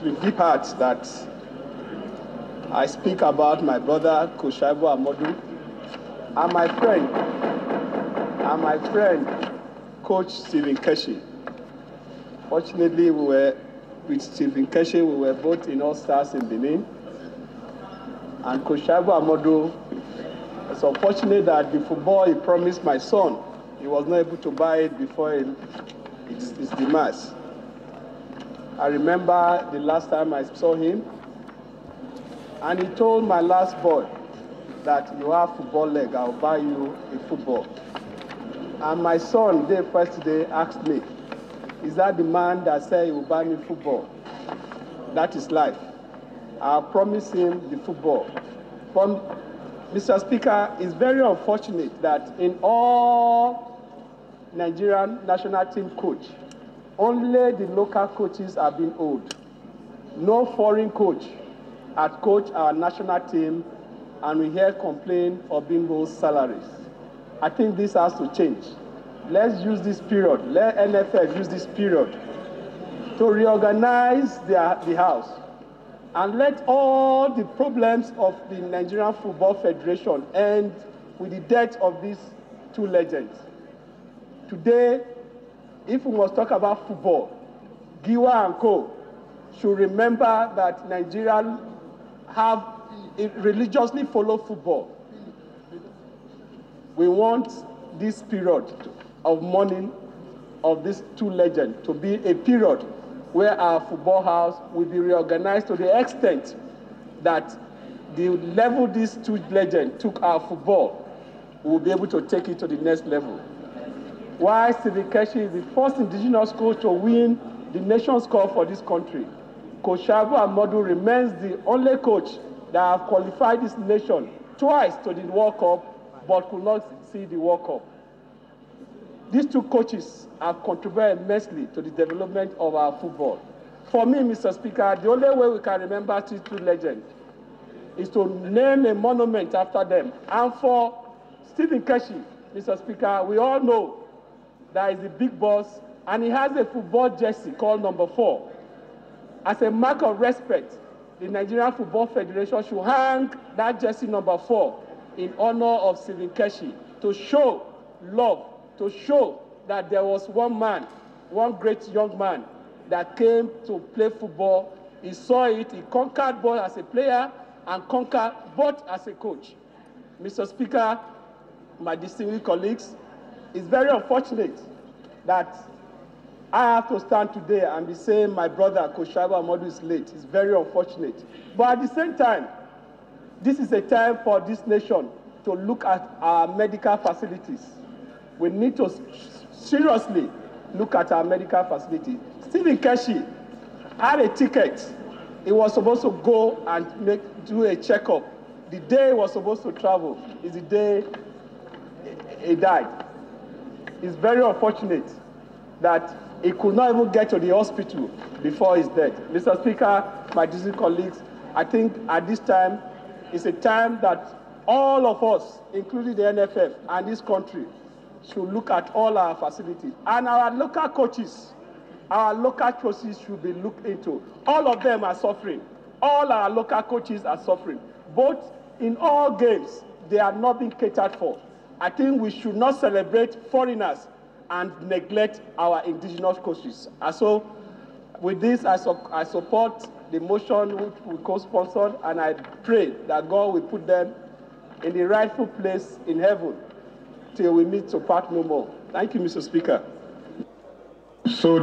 is with deep heart that I speak about my brother, Coach Shaibu Amode, and my friend, Coach Stephen Keshi. Fortunately, with Stephen Keshi, we were both in All Stars in Benin. And Coach Shaibu Amode, it's unfortunate that the football he promised my son, he was not able to buy it before its demise. I remember the last time I saw him, and he told my last boy that you have football leg, I'll buy you a football. And my son, the first day, asked me, is that the man that said he will buy me football? That is life. I promised him the football. Mr. Speaker, it's very unfortunate that in all Nigerian national team coach, only the local coaches have been old. No foreign coach had coached our national team, and we hear complaint of being low salaries. I think this has to change. Let's use this period, let NFF use this period to reorganize the house and let all the problems of the Nigerian Football Federation end with the death of these two legends. Today, if we must talk about football, Giwa and Co. should remember that Nigerians have religiously follow football. We want this period of mourning of these two legends to be a period where our football house will be reorganized to the extent that the level these two legends took our football, we will be able to take it to the next level. While Stephen Keshi is the first indigenous coach to win the Nations Cup for this country, Coach Shaibu Amode remains the only coach that have qualified this nation twice to the World Cup, but could not see the World Cup. These two coaches have contributed immensely to the development of our football. For me, Mr. Speaker, the only way we can remember these two legends is to name a monument after them. And for Stephen Keshi, Mr. Speaker, we all know that he's the big boss, and he has a football jersey called number 4. As a mark of respect, the Nigerian Football Federation should hang that jersey number 4 in honor of Stephen Keshi to show love, to show that there was one man, one great young man that came to play football. He saw it, he conquered both as a player and conquered both as a coach. Mr. Speaker, my distinguished colleagues, it's very unfortunate that I have to stand today and be saying my brother, Coach Shaibu Amode, is late. It's very unfortunate. But at the same time, this is a time for this nation to look at our medical facilities. We need to seriously look at our medical facility. Stephen Keshi had a ticket. He was supposed to go and do a checkup. The day he was supposed to travel is the day he died. It's very unfortunate that he could not even get to the hospital before his death. Mr. Speaker, my distinguished colleagues, I think at this time, it's a time that all of us, including the NFF and this country, should look at all our facilities. And our local coaches should be looked into. All of them are suffering. All our local coaches are suffering. Both in all games, they are not being catered for. I think we should not celebrate foreigners and neglect our indigenous coaches. And so, with this, I support the motion which we co-sponsored, and I pray that God will put them in the rightful place in heaven till we meet to part no more. Thank you, Mr. Speaker. So